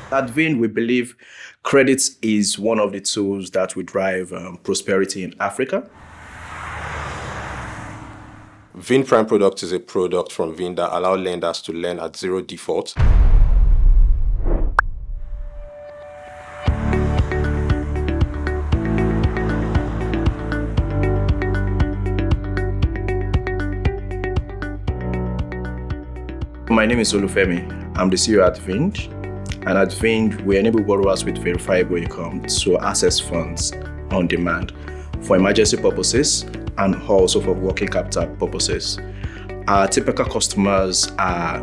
At Veend, we believe credit is one of the tools that will drive prosperity in Africa. Vin Prime product is a product from Veend that allows lenders to lend at zero default. My name is Olufemi. I'm the CEO at Veend. And at Veend, we enable borrowers with verifiable income to access funds on demand for emergency purposes and also for working capital purposes. Our typical customers are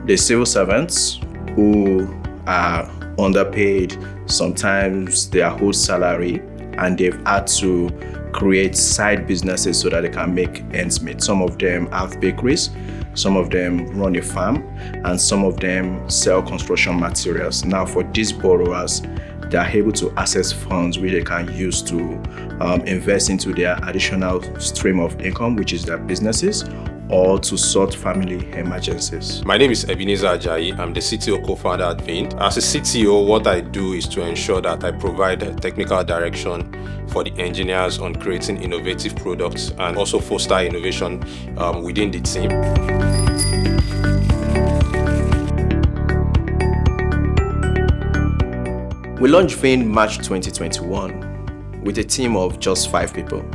the civil servants who are underpaid. Sometimes they are owed salary and they've had to create side businesses so that they can make ends meet. Some of them have bakeries, some of them run a farm, and some of them sell construction materials. Now, for these borrowers, they are able to access funds which they can use to invest into their additional stream of income, which is their businesses, or to sort family emergencies. My name is Ebenezer Ajayi. I'm the CTO co-founder at Veend. As a CTO, what I do is to ensure that I provide technical direction for the engineers on creating innovative products and also foster innovation within the team. We launched Veend March 2021 with a team of just 5 people.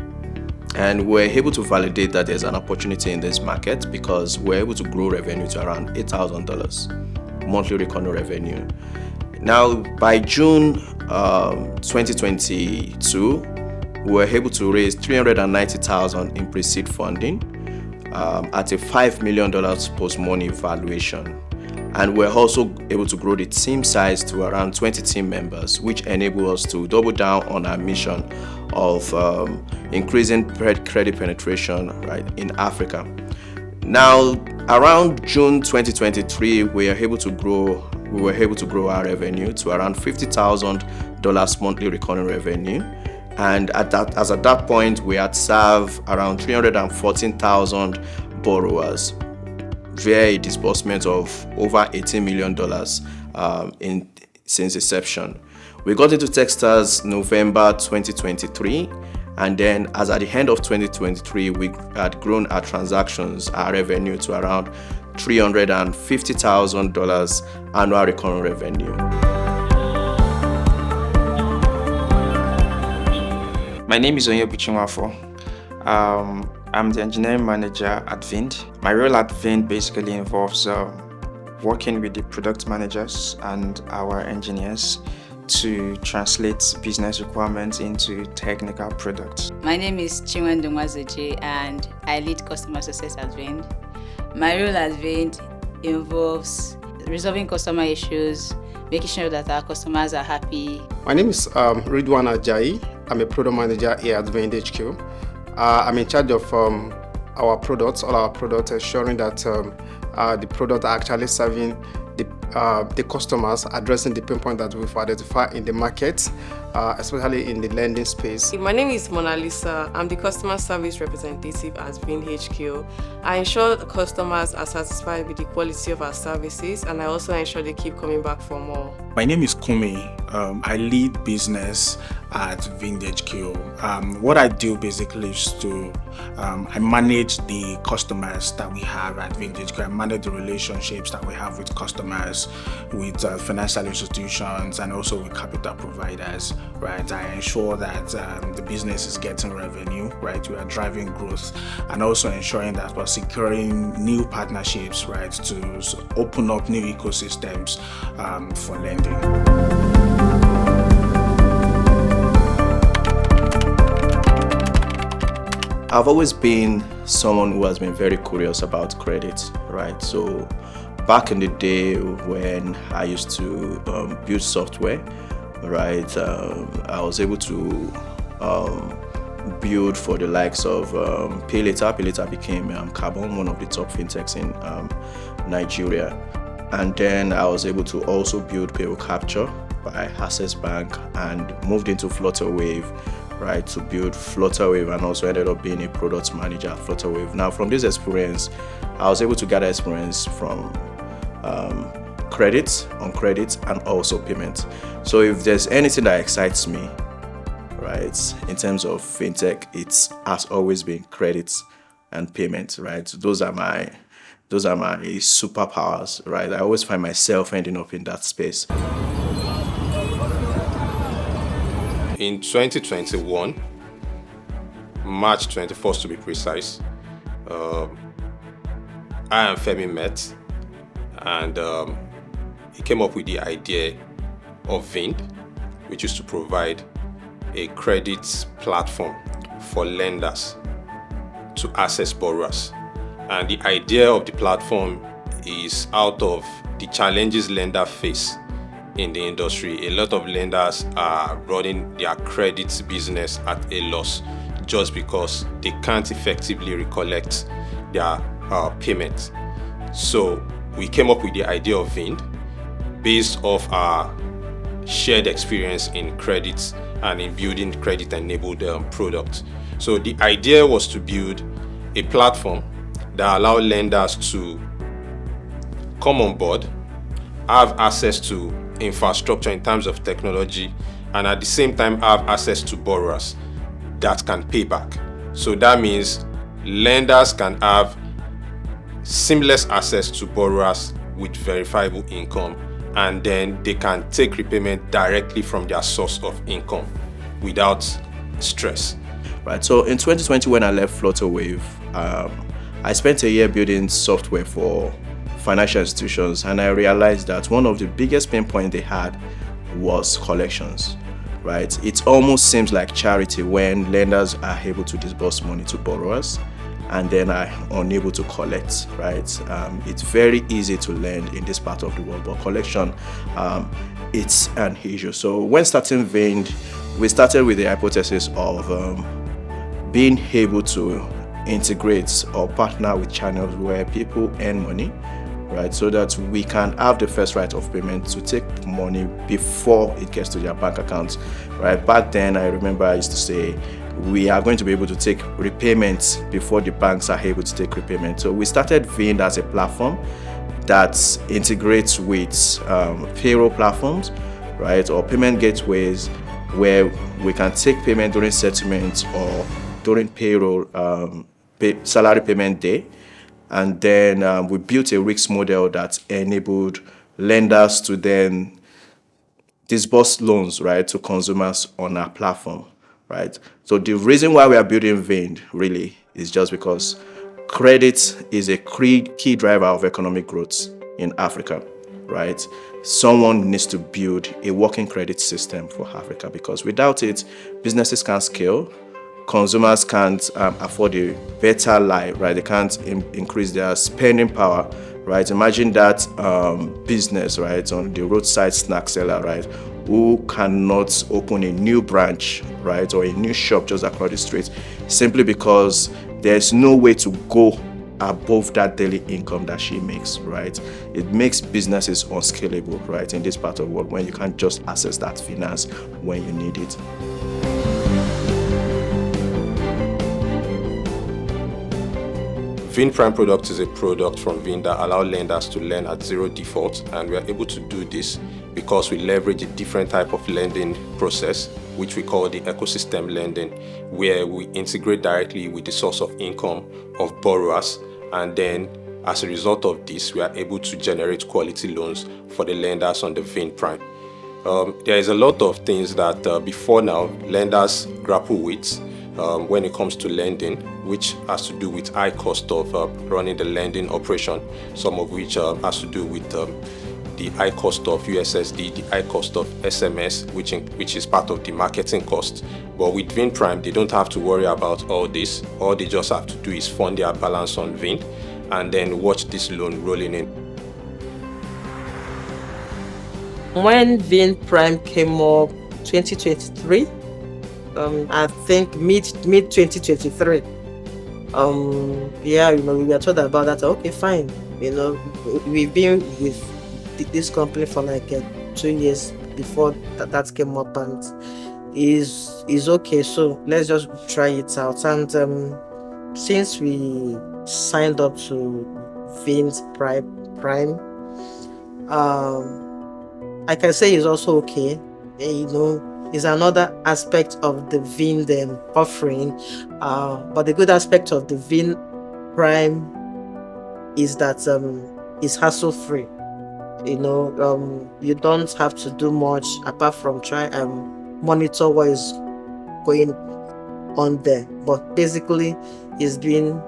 And we're able to validate that there's an opportunity in this market because we're able to grow revenue to around $8,000 monthly recurring revenue. Now, by June 2022, we were able to raise $390,000 in pre-seed funding at a $5 million post-money valuation. And we're also able to grow the team size to around 20 team members, which enable us to double down on our mission of increasing credit penetration in Africa. Now, around June 2023, we were able to grow our revenue to around $50,000 monthly recurring revenue. And at that point, we had served around 314,000 borrowers via a disbursement of over $18 million since inception. We got into Techstars November 2023, and then as at the end of 2023, we had grown our transactions, our revenue to around $350,000 annual recurring revenue. My name is Onyebu Chinwafo. I'm the engineering manager at Veend. My role at Veend basically involves working with the product managers and our engineers to translate business requirements into technical products. My name is Chinwendu Nwazeji and I lead customer success at Veend. My role at Veend involves resolving customer issues, making sure that our customers are happy. My name is Ridwan Ajayi. I'm a product manager here at Veend HQ. I'm in charge of all our products, ensuring that the products are actually serving the customers, addressing the pain point that we've identified in the market, especially in the lending space. My name is Mona Lisa. I'm the customer service representative at Veend HQ. I ensure the customers are satisfied with the quality of our services, and I also ensure they keep coming back for more. My name is Kumi. I lead business at Veend HQ. What I do basically is I manage the customers that we have at Veend HQ. I manage the relationships that we have with customers, with financial institutions, and also with capital providers. Right, I ensure that the business is getting revenue. Right, we are driving growth, and also ensuring that we're securing new partnerships. Right, to open up new ecosystems for lending. I've always been someone who has been very curious about credit, right? So back in the day when I used to build software, right, I was able to build for the likes of PayLater. PayLater became Carbon, one of the top fintechs in Nigeria. And then I was able to also build payroll capture by Access Bank and moved into Flutterwave, right, to build Flutterwave, and also ended up being a product manager at Flutterwave. Now, from this experience, I was able to gather experience from credit, on credit, and also payment. So if there's anything that excites me, right, in terms of fintech, it has always been credit and payment, right? Those are my superpowers, right? I always find myself ending up in that space. In 2021, March 21st to be precise, I and Femi met, and he came up with the idea of Veend, which is to provide a credit platform for lenders to access borrowers. And the idea of the platform is out of the challenges lenders face in the industry. A lot of lenders are running their credit business at a loss just because they can't effectively recollect their payment. So we came up with the idea of Veend based off our shared experience in credit and in building credit-enabled products. So the idea was to build a platform that allow lenders to come on board, have access to infrastructure in terms of technology, and at the same time have access to borrowers that can pay back. So that means lenders can have seamless access to borrowers with verifiable income, and then they can take repayment directly from their source of income without stress. Right. So in 2020, when I left Flutterwave, I spent a year building software for financial institutions, and I realized that one of the biggest pain points they had was collections. Right. It almost seems like charity when lenders are able to disburse money to borrowers and then are unable to collect. Right. It's very easy to lend in this part of the world, but collection, it's an issue. So when starting Veend, we started with the hypothesis of being able to integrate or partner with channels where people earn money, right, so that we can have the first right of payment to take money before it gets to their bank accounts, right? Back then, I remember I used to say, we are going to be able to take repayments before the banks are able to take repayment. So we started Veend as a platform that integrates with payroll platforms, right, or payment gateways where we can take payment during settlement or during payroll, salary payment day. And then we built a risk model that enabled lenders to then disburse loans, right, to consumers on our platform, right? So the reason why we are building Veend really is just because credit is a key driver of economic growth in Africa, right? Someone needs to build a working credit system for Africa, because without it, businesses can't scale, consumers can't afford a better life, right? They can't increase their spending power, right? Imagine that business, right, on the roadside snack seller, right, who cannot open a new branch, right, or a new shop just across the street simply because there's no way to go above that daily income that she makes, right? It makes businesses unscalable, right, in this part of the world when you can't just access that finance when you need it. Vin Prime product is a product from Veend that allows lenders to lend at zero default, and we are able to do this because we leverage a different type of lending process, which we call the ecosystem lending, where we integrate directly with the source of income of borrowers, and then as a result of this, we are able to generate quality loans for the lenders on the Vin Prime. There is a lot of things that before now lenders grapple with when it comes to lending, which has to do with high cost of running the lending operation, some of which has to do with the high cost of USSD, the high cost of SMS, which is part of the marketing cost. But with Vin Prime, they don't have to worry about all this. All they just have to do is fund their balance on Veend and then watch this loan rolling in. When Vin Prime came up 2023, I think mid 2023, we were told about that. Okay, fine. We've been with this company for like 2 years before that came up, and is okay. So let's just try it out. And since we signed up to Vin Prime, I can say is also okay. Is another aspect of the Veend offering. But the good aspect of the Vin Prime is that it's hassle free. You don't have to do much apart from try and monitor what is going on there. But basically, it's been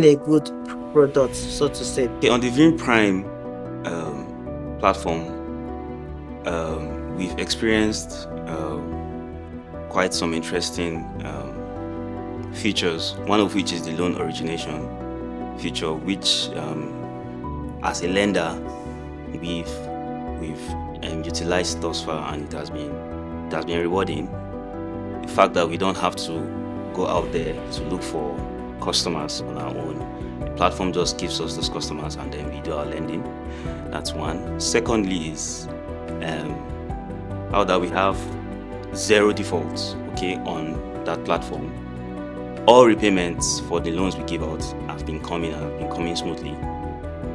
a good product, so to say. Okay, on the Vin Prime platform, we've experienced quite some interesting features. One of which is the loan origination feature, which as a lender we've utilized thus far, and it has been rewarding. The fact that we don't have to go out there to look for customers on our own. The platform just gives us those customers and then we do our lending. That's one. Secondly is how that we have zero defaults, on that platform. All repayments for the loans we give out have been coming smoothly.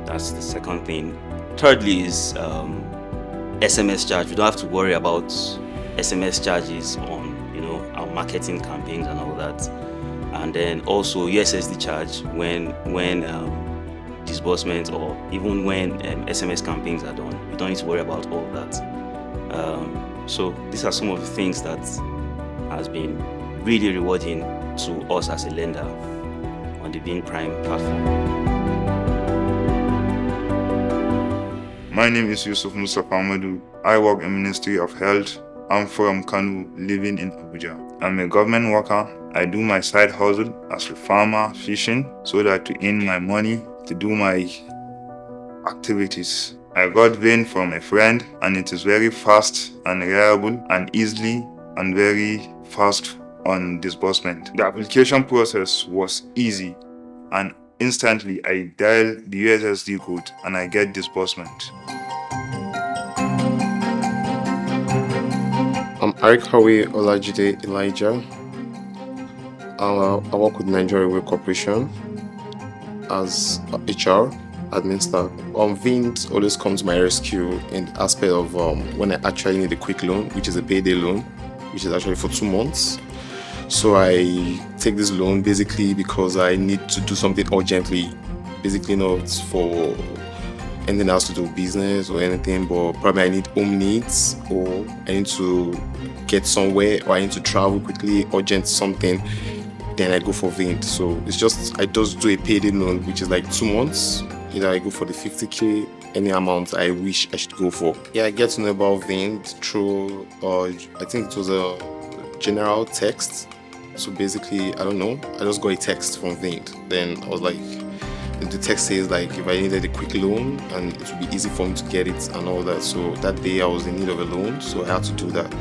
That's the second thing. Thirdly is SMS charge. We don't have to worry about SMS charges on our marketing campaigns and all that. And then also USSD charge when disbursements or even when SMS campaigns are done. We don't need to worry about all of that. So these are some of the things that has been really rewarding to us as a lender on the Vin Prime platform. My name is Yusuf Musa Pamadu. I work in Ministry of Health. I'm from Kanu, living in Abuja. I'm a government worker. I do my side hustle as a farmer, fishing, so that to earn my money to do my activities. I got Veend from a friend, and it is very fast and reliable and easily and very fast on disbursement. The application process was easy, and instantly I dial the USSD code and I get disbursement. I'm Arikawe Olajide Elijah. I work with Nigeria Railway Corporation as HR admin staff. Veend always comes to my rescue in the aspect of when I actually need a quick loan, which is a payday loan, which is actually for 2 months. So I take this loan basically because I need to do something urgently, basically not for anything else to do with business or anything, but probably I need home needs, or I need to get somewhere, or I need to travel quickly, urgent something, then I go for Veend. So I just do a payday loan, which is like 2 months. Either I go for the 50k, any amount I wish I should go for. Yeah, I get to know about Veend through, I think it was a general text. So basically, I don't know, I just got a text from Veend. Then I was like, the text says like if I needed a quick loan and it would be easy for me to get it and all that. So that day I was in need of a loan, so I had to do that.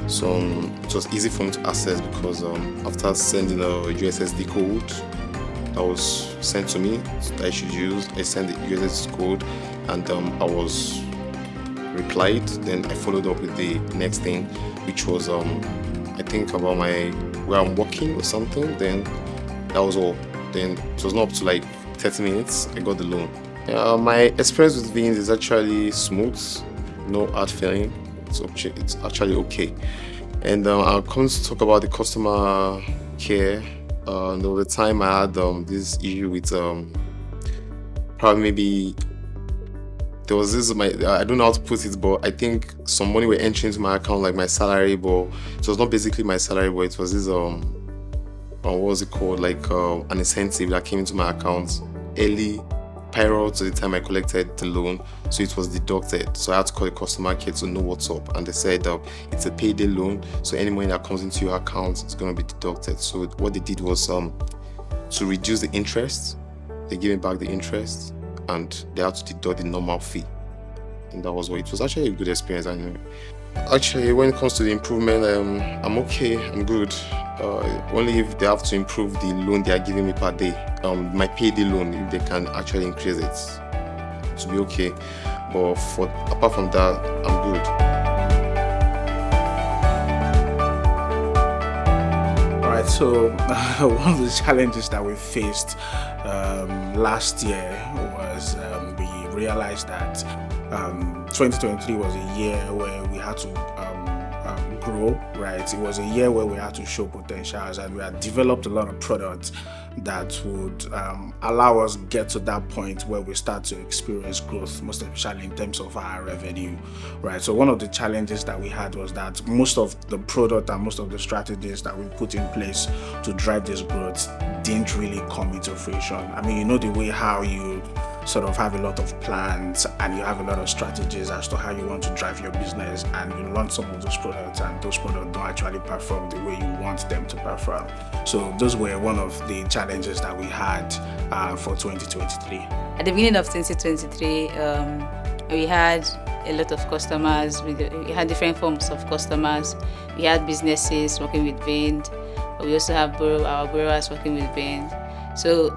So it was easy for me to access because after sending a USSD code that was sent to me that I should use, I sent the USSD code and I was replied. Then I followed up with the next thing, which was I think about where I'm working or something. Then that was all. Then it was not up to like 30 minutes, I got the loan. My experience with Veend is actually smooth, no hard feeling. It's actually okay. And I'll come to talk about the customer care. There was a time I had this issue with probably maybe there was this I don't know how to put it, but I think some money were entering into my account, like my salary, but it was not basically my salary, but it was this what was it called, like an incentive that came into my account early prior to the time I collected the loan, so it was deducted. So I had to call the customer care to know what's up, and they said it's a payday loan, so any money that comes into your account is going to be deducted. So what they did was to reduce the interest, they gave me back the interest, and they had to deduct the normal fee, and that was what it was. Actually a good experience. And actually, when it comes to the improvement, I'm okay, I'm good. Only if they have to improve the loan they are giving me per day, my payday loan, if they can actually increase it to be okay. But apart from that, I'm good. Alright, so one of the challenges that we faced last year was the realized that 2023 was a year where we had to grow, right? It was a year where we had to show potentials, and we had developed a lot of products that would allow us get to that point where we start to experience growth, most especially in terms of our revenue, right? So one of the challenges that we had was that most of the product and most of the strategies that we put in place to drive this growth didn't really come into fruition. I mean, you know the way how you sort of have a lot of plans and you have a lot of strategies as to how you want to drive your business, and you launch some of those products and those products don't actually perform the way you want them to perform. So those were one of the challenges that we had for 2023. At the beginning of 2023, we had a lot of customers. We had different forms of customers. We had businesses working with Veend. We also have our borrowers working with Veend. So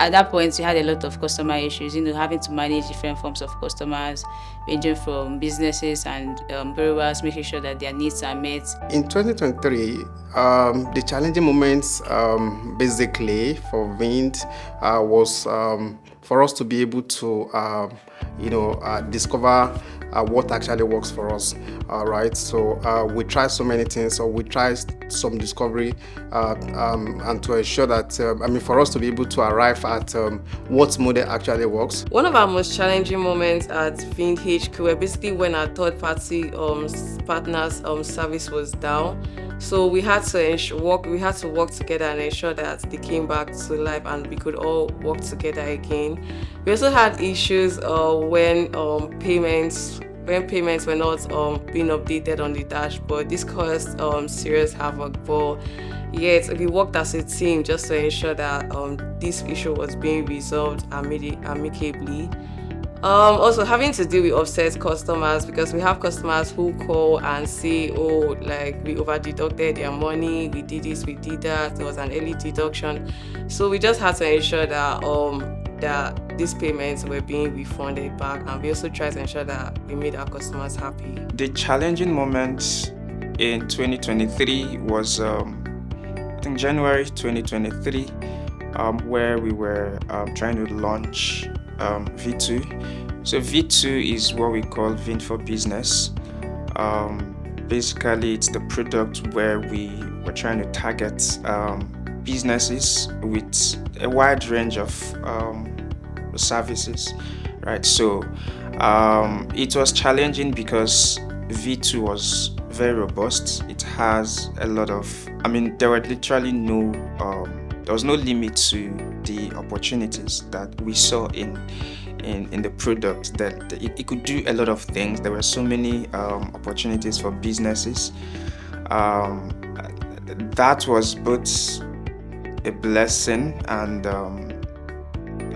at that point, we had a lot of customer issues, having to manage different forms of customers, ranging from businesses and borrowers, making sure that their needs are met. In 2023, the challenging moments basically for Veend was for us to be able to discover what actually works for us, right? So we tried so many things, so we tried some discovery and to ensure that, for us to be able to arrive at what model actually works. One of our most challenging moments at Veend HQ were basically when our third-party partners service was down. So we had to work together and ensure that they came back to life and we could all work together again. We also had issues when payments were not being updated on the dashboard. This caused serious havoc, but yet we worked as a team just to ensure that this issue was being resolved amicably. Also having to deal with upset customers, because we have customers who call and say, we over deducted their money, we did this, we did that, there was an early deduction. So we just had to ensure that these payments were being refunded back, and we also tried to ensure that we made our customers happy. The challenging moment in 2023 was I think January 2023, where we were trying to launch V2. So V2 is what we call Veend for Business. Basically, it's the product where we were trying to target businesses with a wide range of services, right? So it was challenging because V2 was very robust. It has a lot of, there were literally there was no limit to the opportunities that we saw in the product, that it could do a lot of things. There were so many opportunities for businesses. That was both a blessing and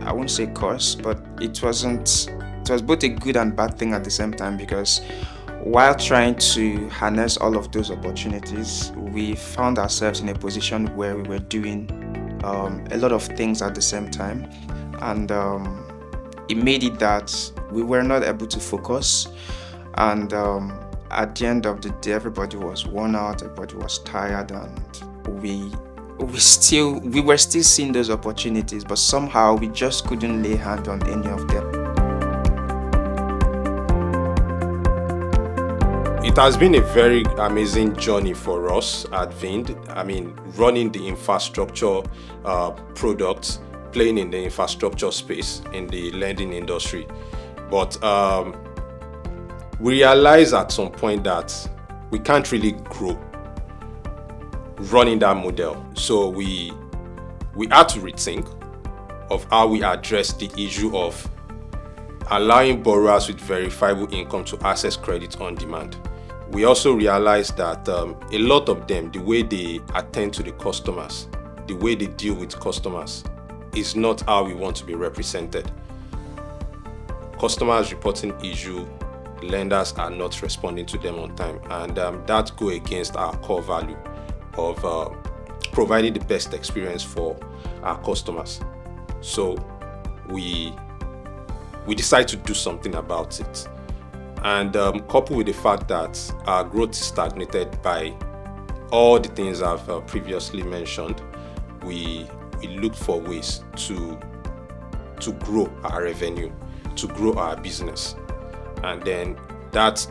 I won't say curse, but it was both a good and bad thing at the same time, because while trying to harness all of those opportunities, we found ourselves in a position where we were doing a lot of things at the same time, and it made it that we were not able to focus, and at the end of the day, everybody was worn out, everybody was tired, and we were still seeing those opportunities, but somehow we just couldn't lay hand on any of them. It has been a very amazing journey for us at Veend. Running the infrastructure products, playing in the infrastructure space in the lending industry. But we realized at some point that we can't really grow running that model. So we had to rethink of how we address the issue of allowing borrowers with verifiable income to access credit on demand. We also realized that a lot of them, the way they attend to the customers, the way they deal with customers, is not how we want to be represented. Customers reporting issue, lenders are not responding to them on time, and that go against our core value of providing the best experience for our customers. So we decided to do something about it. And coupled with the fact that our growth is stagnated by all the things I've previously mentioned, we look for ways to grow our revenue, to grow our business. And then that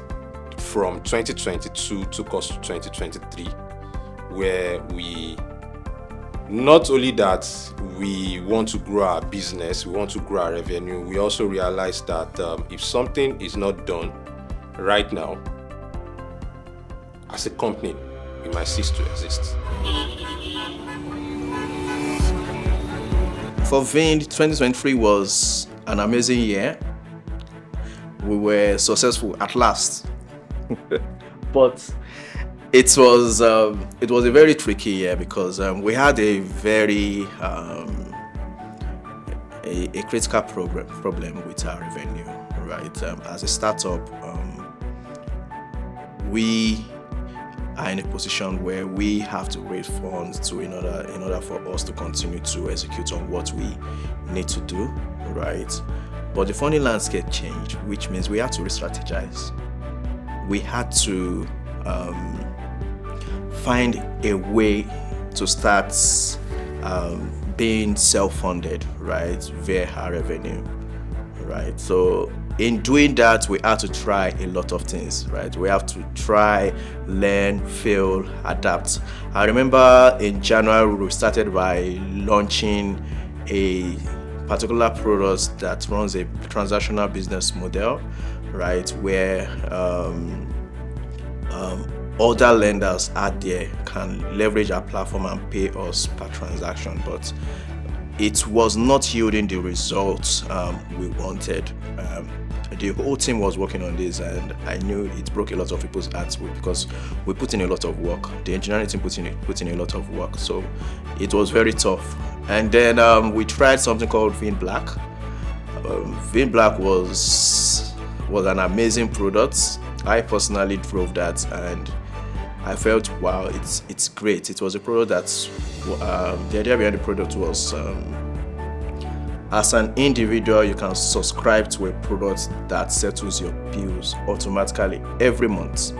from 2022 took us to 2023, where we not only that we want to grow our business, we want to grow our revenue, we also realize that if something is not done right now, as a company, we might cease to exist. For Veend, 2023 was an amazing year. We were successful at last. But it was a very tricky year because we had a very a critical problem with our revenue, right? As a startup, we are in a position where we have to raise funds in order for us to continue to execute on what we need to do, right? But the funding landscape changed, which means we had to re-strategize. We had to find a way to start being self-funded, right, via our revenue, right? So in doing that, we had to try a lot of things, right? We have to try, learn, fail, adapt. I remember in January, we started by launching a particular product that runs a transactional business model, right, where other lenders out there can leverage our platform and pay us per transaction, but it was not yielding the results we wanted. The whole team was working on this, and I knew it broke a lot of people's hearts because we put in a lot of work. The engineering team put in a lot of work, so it was very tough. And then we tried something called Vin Black. Vin Black was an amazing product. I personally drove that, and I felt, wow, it's great. It was a product that the idea behind the product was as an individual, you can subscribe to a product that settles your bills automatically every month,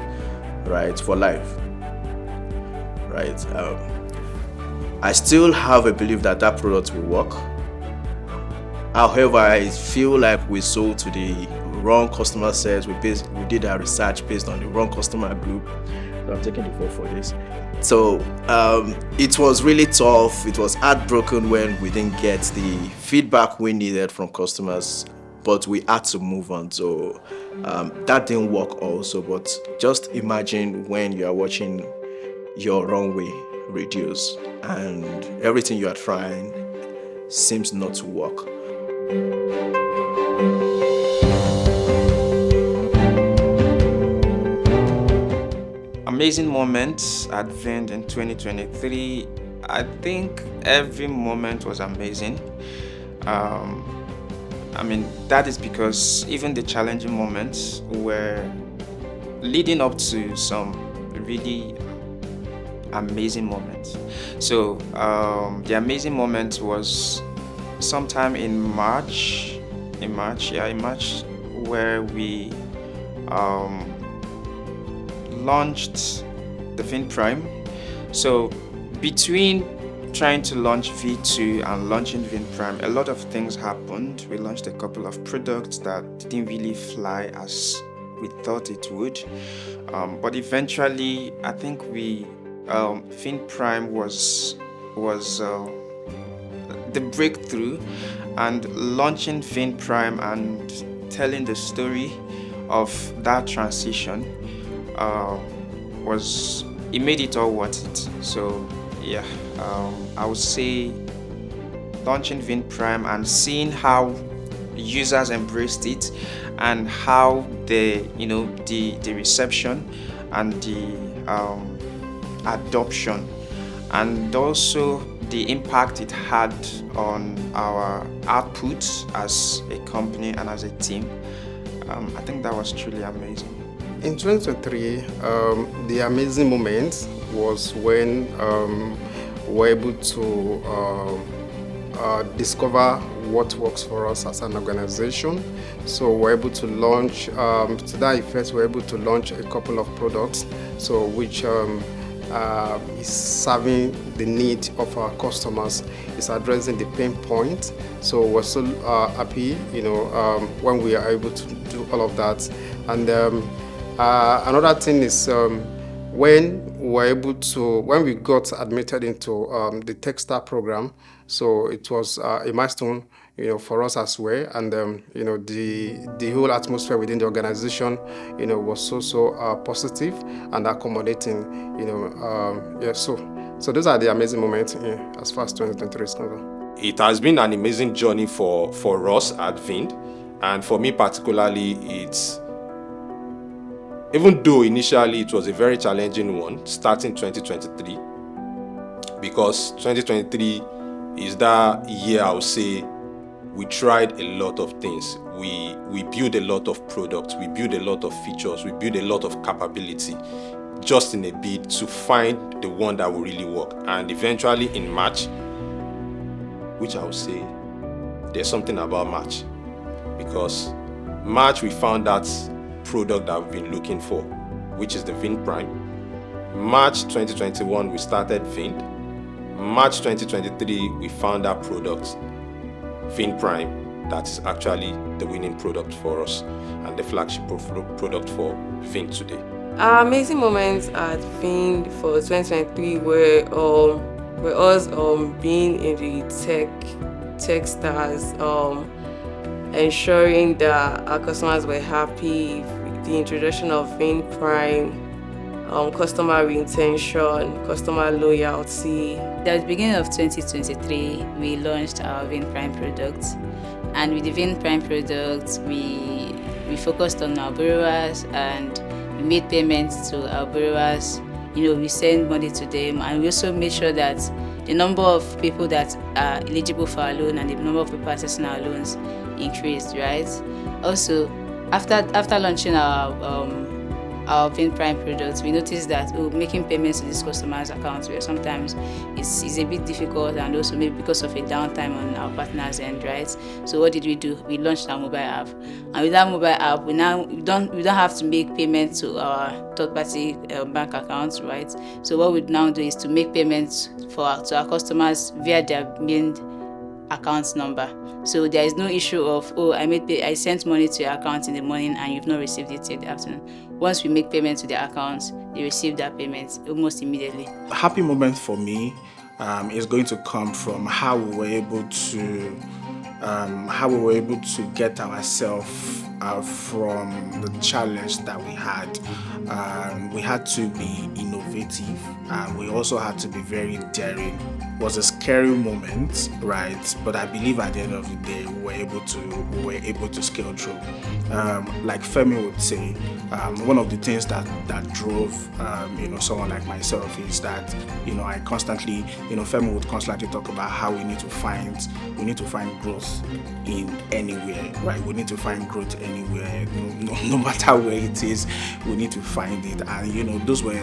right, for life, right? I still have a belief that product will work. However, I feel like we sold to the wrong customer set. We did our research based on the wrong customer group. So I'm taking the fall for this. So it was really tough. It was heartbroken when we didn't get the feedback we needed from customers, but we had to move on. So that didn't work also. But just imagine when you are watching your runway reduce and everything you are trying seems not to work. Amazing moments at Veend in 2023. I think every moment was amazing. That is because even the challenging moments were leading up to some really amazing moments. So the amazing moment was sometime in March, where we launched the Vin Prime. So between trying to launch V2 and launching Vin Prime, a lot of things happened. We launched a couple of products that didn't really fly as we thought it would. But eventually, I think Vin Prime was the breakthrough, and launching Vin Prime and telling the story of that transition it made it all worth it. So yeah, I would say launching Vin Prime and seeing how users embraced it and how the reception and the adoption, and also the impact it had on our output as a company and as a team. I think that was truly amazing. In 2023, the amazing moment was when we were able to discover what works for us as an organization. So we're able to launch, to that effect, we're able to launch a couple of products, so which is serving the need of our customers, is addressing the pain point. So we're so happy, when we are able to do all of that. And another thing is when we got admitted into the Techstar program, so it was a milestone, for us as well. And the whole atmosphere within the organization, was so positive and accommodating. So those are the amazing moments as far as 2023 is concerned. It has been an amazing journey for us at Veend, and for me particularly, even though initially it was a very challenging one, starting 2023, because 2023 is that year I would say we tried a lot of things. We built a lot of products, we built a lot of features, we built a lot of capability, just in a bid to find the one that will really work. And eventually in March, which I would say there's something about March, because March we found that product that we've been looking for, which is the Vin Prime. March 2021 we started Veend. March 2023 we found that product, Vin Prime, that is actually the winning product for us and the flagship product for Veend today. Our amazing moments at Veend for 2023 were us being in the Techstars, ensuring that our customers were happy, the introduction of Vin Prime, customer retention, customer loyalty. At the beginning of 2023, we launched our Vin Prime product, and with the Vin Prime product, we focused on our borrowers and we made payments to our borrowers. We send money to them, and we also made sure that the number of people that are eligible for our loan and the number of people accessing our loans increased, right? Also, after launching our Vin Prime products, we noticed that making payments to these customers' accounts where sometimes it's a bit difficult, and also maybe because of a downtime on our partners' end, right? So what did we do? We launched our mobile app, and with that mobile app, we don't have to make payments to our third-party bank accounts, right? So what we now do is to make payments to our customers via their main account number. So there is no issue of, I sent money to your account in the morning and you've not received it in the afternoon. Once we make payment to their accounts, they receive that payment almost immediately. A happy moment for me is going to come from how we were able to get ourselves from the challenge that we had. We had to be innovative, and we also had to be very daring. It was a scary moment, right? But I believe at the end of the day, we were able to scale through. Like Femi would say, one of the things that drove someone like myself is that I constantly, Femi would constantly talk about how we need to find growth in anywhere, right? We need to find growth anywhere, no matter where it is, we need to find it. And those were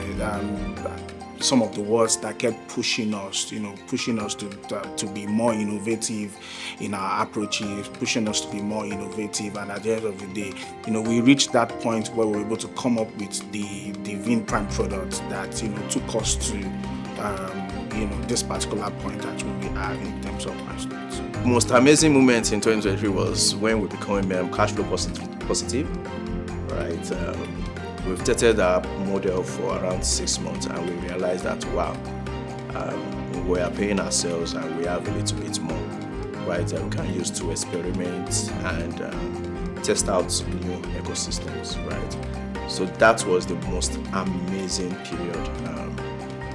some of the words that kept pushing us to be more innovative in our approaches, pushing us to be more innovative. And at the end of the day, we reached that point where we were able to come up with the Vin Prime product that took us to this particular point that we have in terms of milestones. The most amazing moment in 2023 was when we became cash flow positive, right? We've tested our model for around 6 months, and we realized that we are paying ourselves and we have a little bit more, right? That we can use to experiment and test out new ecosystems, right? So that was the most amazing period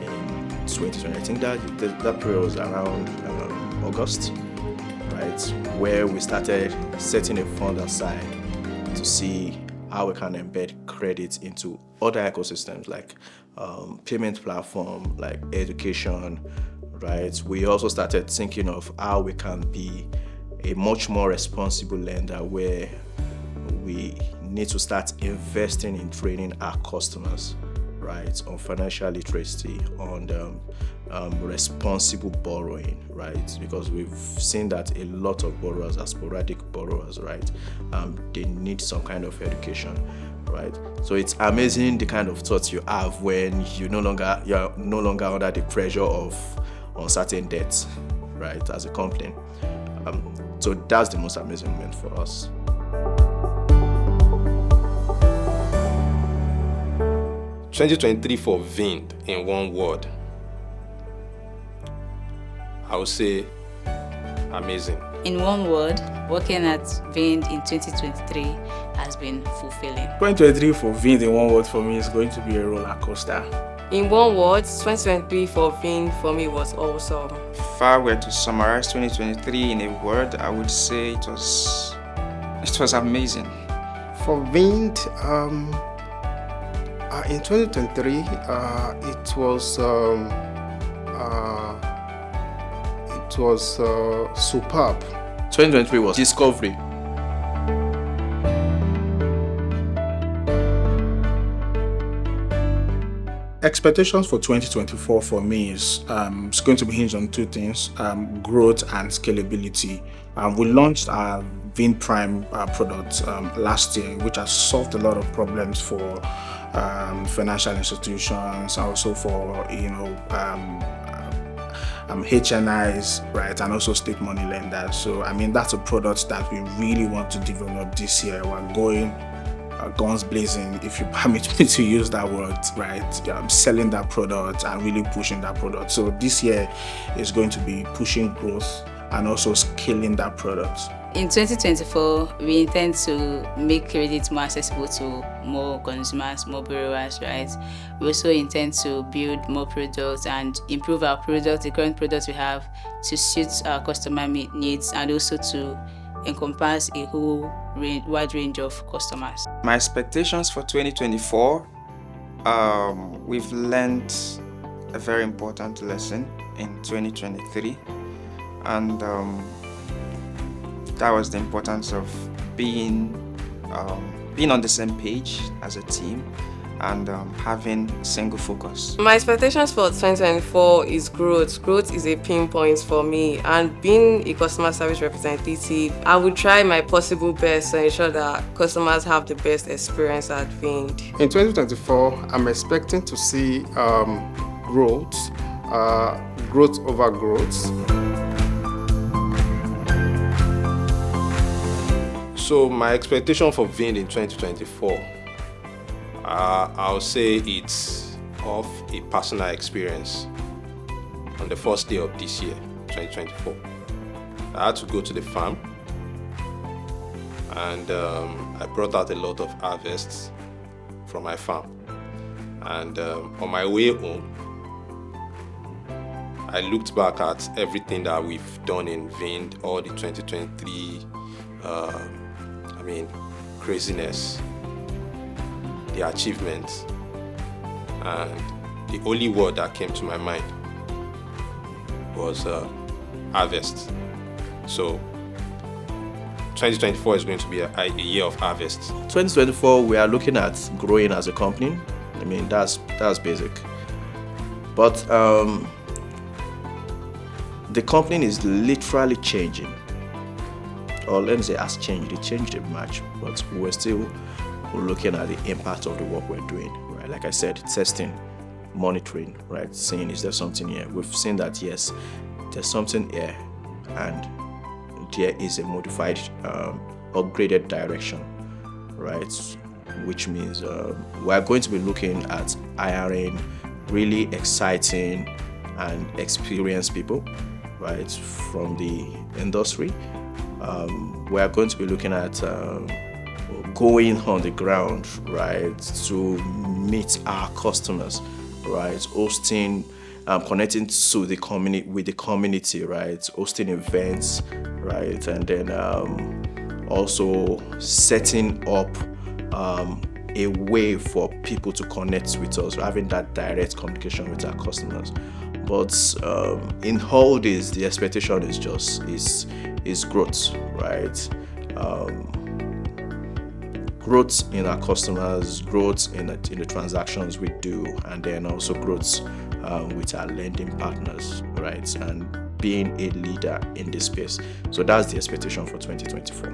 in 2020. I think that period was around August, right, where we started setting a fund aside to see how we can embed credit into other ecosystems like payment platform, like education, right? We also started thinking of how we can be a much more responsible lender where we need to start investing in training our customers, right, on financial literacy, on responsible borrowing, right? Because we've seen that a lot of borrowers are sporadic borrowers, right? They need some kind of education, right? So it's amazing the kind of thoughts you have when you're no longer under the pressure of uncertain debts, right, as a company. So that's the most amazing moment for us. "2023 for Veend in one word. I would say amazing. In one word, working at Veend in 2023 has been fulfilling. 2023 for Veend in one word for me is going to be a roller coaster. In one word, 2023 for Vin for me was awesome. If I were to summarize 2023 in a word, I would say it was amazing. For Veend, in 2023, it was superb. 2023 was discovery. Expectations for 2024 for me is it's going to be hinged on two things: growth and scalability. We launched our Vin Prime product last year, which has solved a lot of problems for financial institutions, also for HNIs, right, and also state money lenders. So I mean, that's a product that we really want to develop this year. We're going guns blazing, if you permit me to use that word, right? Selling that product and really pushing that product. So this year is going to be pushing growth and also scaling that product. In 2024, we intend to make credit more accessible to more consumers, more borrowers, right? We also intend to build more products and improve our products, the current products we have, to suit our customer needs and also to encompass a whole wide range of customers. My expectations for 2024, we've learned a very important lesson in 2023, and that was the importance of being on the same page as a team and having single focus. My expectations for 2024 is growth. Growth is a pinpoint for me, and being a customer service representative, I will try my possible best to ensure that customers have the best experience at Veend. In 2024, I'm expecting to see growth over growth. So my expectation for Veend in 2024, I'll say it's of a personal experience. On the first day of this year, 2024, I had to go to the farm, and I brought out a lot of harvests from my farm. And on my way home, I looked back at everything that we've done in Veend, all the 2023 craziness, the achievements, and the only word that came to my mind was harvest. So 2024 is going to be a year of harvest. 2024, we are looking at growing as a company. I mean, that's basic. But the company is literally changing. Or let me say has changed. It changed a much, but we're still looking at the impact of the work we're doing, right? Like I said, testing, monitoring, right? Seeing, is there something here? We've seen that, yes, there's something here, and there is a modified, upgraded direction, right? Which means we're going to be looking at hiring really exciting and experienced people, right, from the industry. We are going to be looking at going on the ground, right, to meet our customers, right, hosting, connecting to the community with the community, right, hosting events, right, and then also setting up a way for people to connect with us, having that direct communication with our customers. But in all this, the expectation is growth, right? Growth in our customers, growth in the transactions we do, and then also growth with our lending partners, right? And being a leader in this space. So that's the expectation for 2024.